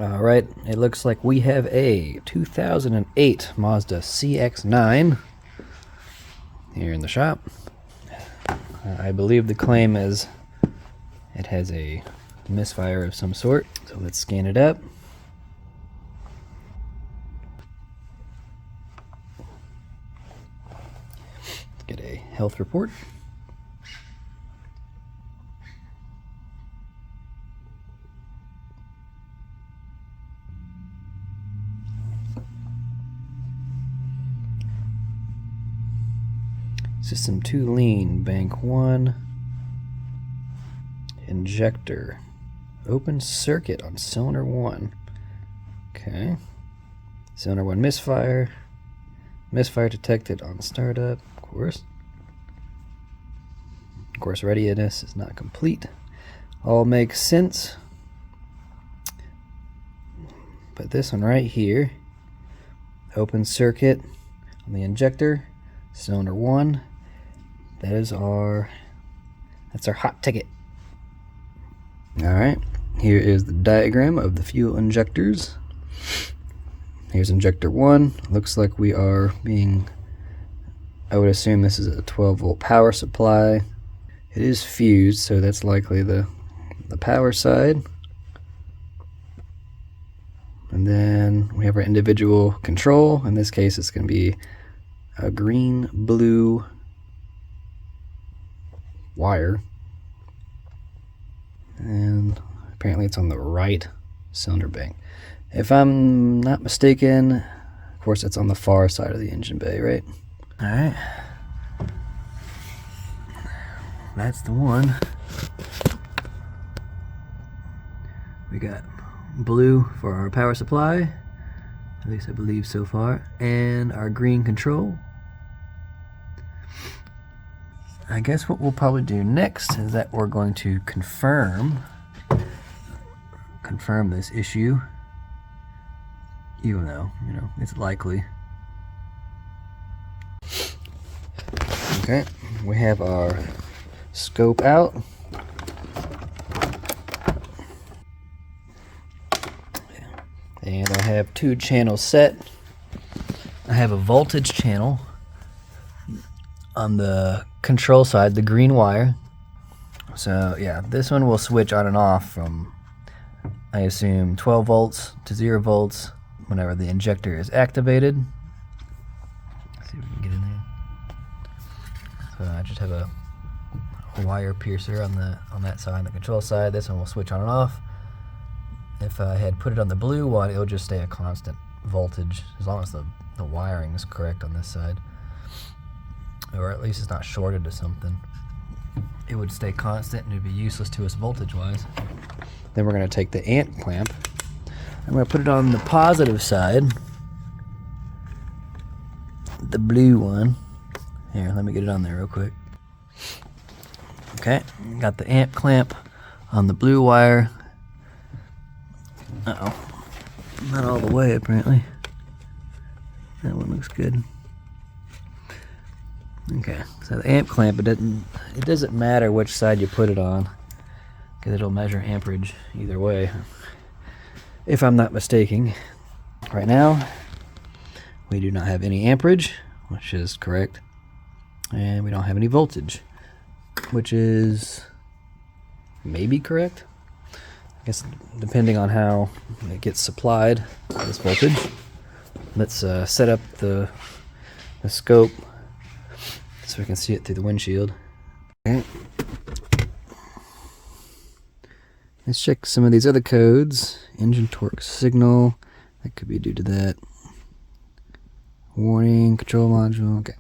All right, it looks like we have a 2008 Mazda CX9 here in the shop. I believe the claim is it has a misfire of some sort. So let's scan it up. Let's get a health report. System 2 lean, bank 1, injector, open circuit on cylinder 1. Okay. Cylinder 1 misfire. Misfire detected on startup, of course. Of course, readiness is not complete. All makes sense. But this one right here, open circuit on the injector, cylinder 1. That's our hot ticket. Alright, here is the diagram of the fuel injectors. Here's injector 1. Looks like we are being, I would assume this is a 12 volt power supply. It is fused, so that's likely the power side. And then we have our individual control. In this case, it's going to be a green, blue wire, and apparently it's on the right cylinder bank. If I'm not mistaken, of course it's on the far side of the engine bay, right? Alright. That's the one. We got blue for our power supply, at least I believe so far, and our green control. I guess what we'll probably do next is that we're going to confirm this issue, even though, it's likely. Okay, we have our scope out. And I have 2 channels set. I have a voltage channel on the control side, the green wire. So yeah, this one will switch on and off from, I assume, 12 volts to 0 volts whenever the injector is activated. Let's see if we can get in there. So I just have a wire piercer on that side, the control side. This one will switch on and off. If I had put it on the blue one, it'll just stay a constant voltage as long as the wiring is correct on this side. Or at least it's not shorted to something. It would stay constant and it would be useless to us voltage wise. Then we're going to take the amp clamp. I'm going to put it on the positive side, the blue one. Here, let me get it on there real quick. Okay, got the amp clamp on the blue wire. Uh-oh, not all the way apparently. That one looks good. Okay, so the amp clamp, it doesn't matter which side you put it on, because it'll measure amperage either way, if I'm not mistaken. Right now, we do not have any amperage, which is correct, and we don't have any voltage, which is maybe correct. I guess depending on how it gets supplied, this voltage. Let's set up the scope so we can see it through the windshield. Okay. Let's check some of these other codes. Engine torque signal, that could be due to that. Warning, control module, okay.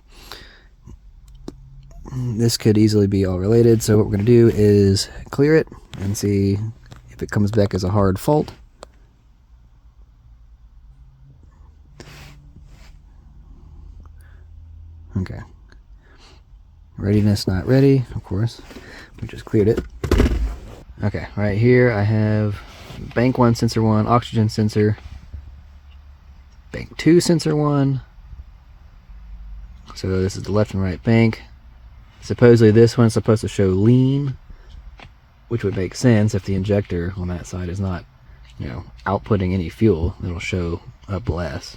This could easily be all related, so what we're going to do is clear it and see if it comes back as a hard fault. Okay. Readiness not ready, of course. We just cleared it. Okay, right here I have bank 1 sensor 1, oxygen sensor, bank 2 sensor 1. So this is the left and right bank. Supposedly this one's supposed to show lean, which would make sense if the injector on that side is not outputting any fuel, it'll show up less.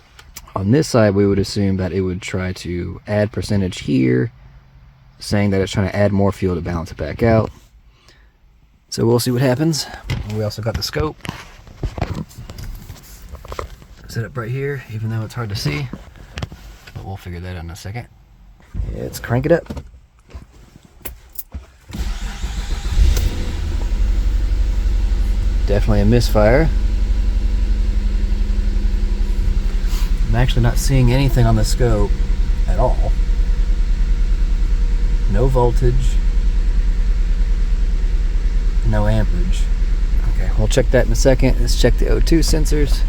On this side, we would assume that it would try to add percentage here, saying that it's trying to add more fuel to balance it back out. So we'll see what happens. We also got the scope set up right here, even though it's hard to see, but we'll figure that out in a second. Let's crank it up. Definitely a misfire. I'm actually not seeing anything on the scope at all. No voltage, no amperage. Okay, we'll check that in a second. Let's check the O2 sensors.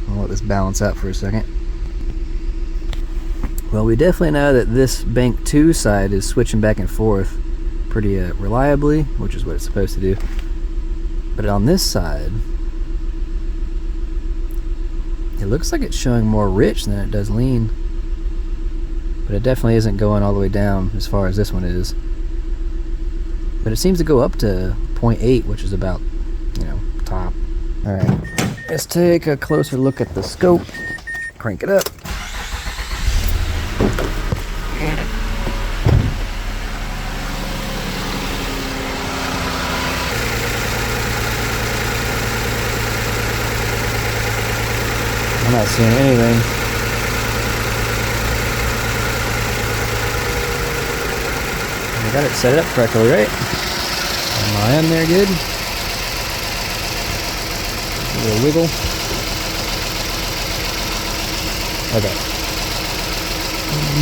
I'll let this balance out for a second. Well, we definitely know that this bank 2 side is switching back and forth pretty reliably, which is what it's supposed to do. But on this side, it looks like it's showing more rich than it does lean. But it definitely isn't going all the way down as far as this one is. But it seems to go up to 0.8, which is about, top. Alright, let's take a closer look at the scope. Crank it up. I'm not seeing anything. I got it set up correctly, right? Am I in there good? A little wiggle. Okay.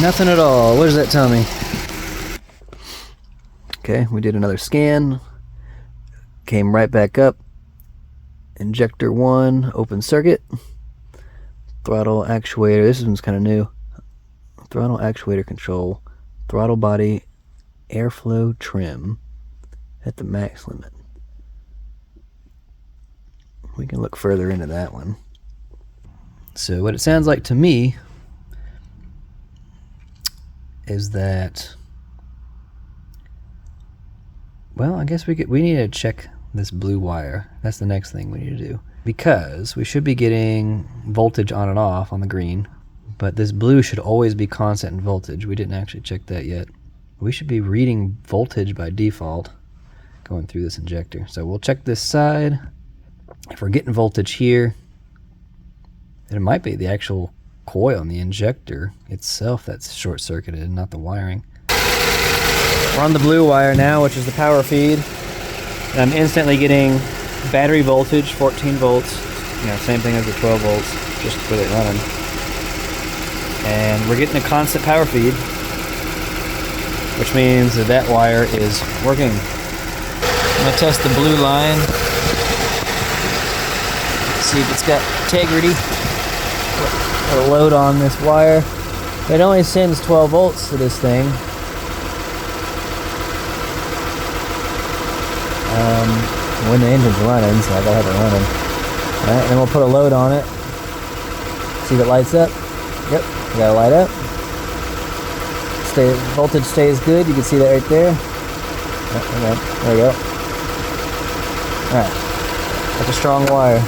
Nothing at all. What does that tell me? Okay, we did another scan. Came right back up. Injector 1, open circuit. Throttle actuator, this one's kind of new. Throttle actuator control. Throttle body airflow trim at the max limit. We can look further into that one. So what it sounds like to me is that, well, I guess we need to check this blue wire. That's the next thing we need to do, because we should be getting voltage on and off on the green, but this blue should always be constant in voltage. We didn't actually check that yet. We should be reading voltage by default going through this injector. So we'll check this side. If we're getting voltage here, then it might be the actual coil in the injector itself that's short-circuited, not the wiring. We're on the blue wire now, which is the power feed. And I'm instantly getting battery voltage, 14 volts. Same thing as the 12 volts, just with it running. And we're getting a constant power feed, which means that wire is working. I'm gonna test the blue line. See if it's got integrity. Put a load on this wire. It only sends 12 volts to this thing. When the engine's running, so I gotta have it running. Alright, then we'll put a load on it. See if it lights up. Yep, we gotta light up. Voltage stays good. You can see that right there. Okay, there we go. Alright, that's a strong wire.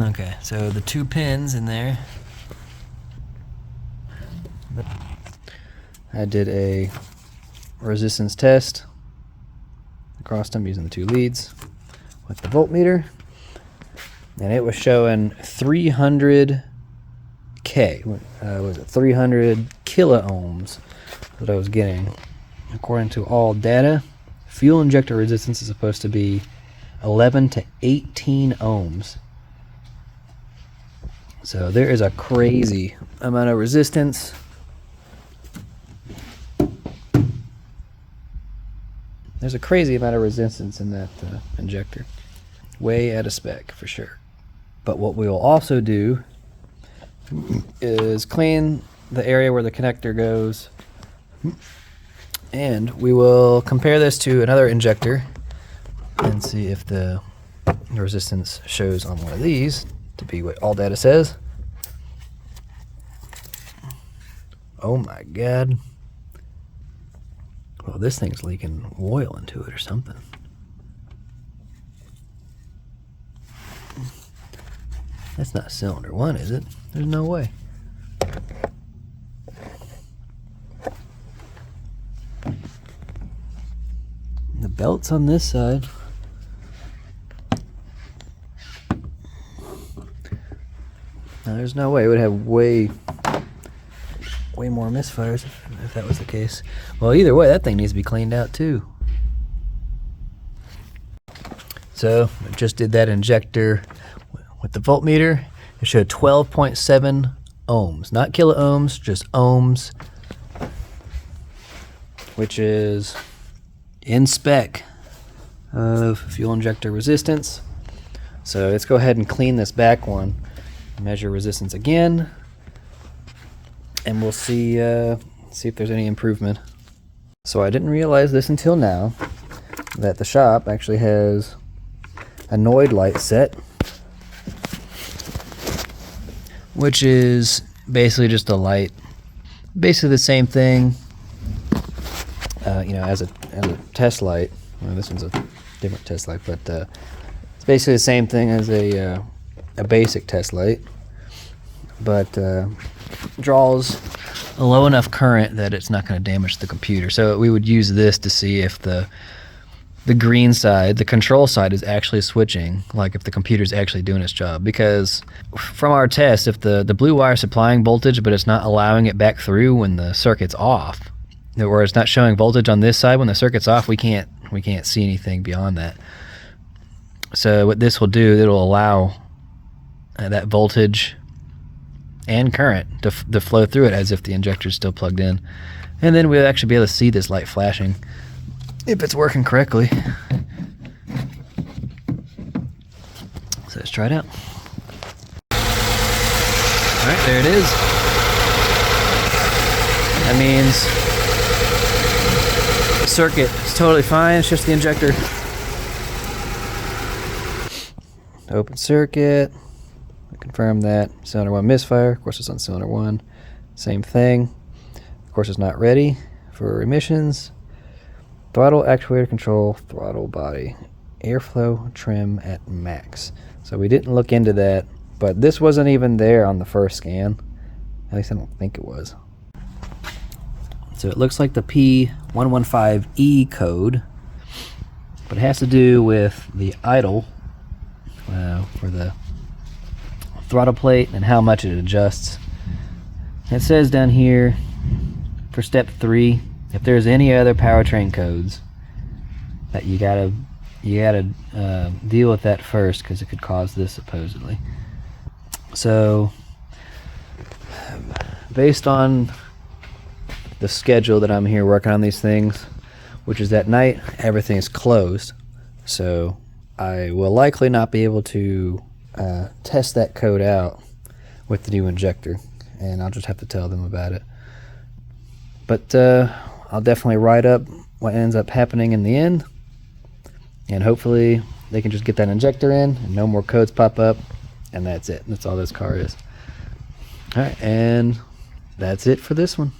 Okay, so the 2 pins in there. I did a resistance test across them using the 2 leads with the voltmeter, and it was showing 300 was it 300 kilo ohms that I was getting. According to all data, fuel injector resistance is supposed to be 11 to 18 ohms. So there is a crazy amount of resistance. There's a crazy amount of resistance in that injector. Way out of spec for sure. But what we will also do is clean the area where the connector goes, and we will compare this to another injector and see if the resistance shows on one of these to be what all data says. Oh my God. Well, this thing's leaking oil into it or something. That's not cylinder 1, is it? There's no way. The belt's on this side. Now, there's no way it would have way more misfires if that was the case. Well, either way, that thing needs to be cleaned out too. So I just did that injector with the voltmeter. It showed 12.7 ohms, not kilo ohms, just ohms, which is in spec of fuel injector resistance. So let's go ahead and clean this back one, measure resistance again, and we'll see if there's any improvement. So I didn't realize this until now, that the shop actually has a Noid light set, which is basically just a light, basically the same thing, as a test light. Well, this one's a different test light, but it's basically the same thing as a basic test light, but draws a low enough current that it's not going to damage the computer. So we would use this to see if the green side, the control side, is actually switching, like if the computer's actually doing its job. Because from our test, if the blue wire is supplying voltage but it's not allowing it back through when the circuit's off, or it's not showing voltage on this side when the circuit's off, we can't see anything beyond that. So what this will do, it'll allow that voltage and current to flow through it as if the injector's still plugged in. And then we'll actually be able to see this light flashing if it's working correctly. So let's try it out. Alright, there it is. That means the circuit is totally fine, it's just the injector. Open circuit. Confirm that. Cylinder 1 misfire. Of course, it's on cylinder 1. Same thing. Of course, it's not ready for emissions. Throttle actuator control, throttle body, airflow trim at max. So we didn't look into that, but this wasn't even there on the first scan. At least I don't think it was. So it looks like the P0115E code, but it has to do with the idle for the throttle plate and how much it adjusts. It says down here for step 3, if there's any other powertrain codes, that you gotta deal with that first, because it could cause this supposedly. So based on the schedule that I'm here working on these things, which is at night, everything is closed, so I will likely not be able to test that code out with the new injector, and I'll just have to tell them about it. But I'll definitely write up what ends up happening in the end, and hopefully they can just get that injector in and no more codes pop up, and that's it. That's all this car is. Alright, and that's it for this one.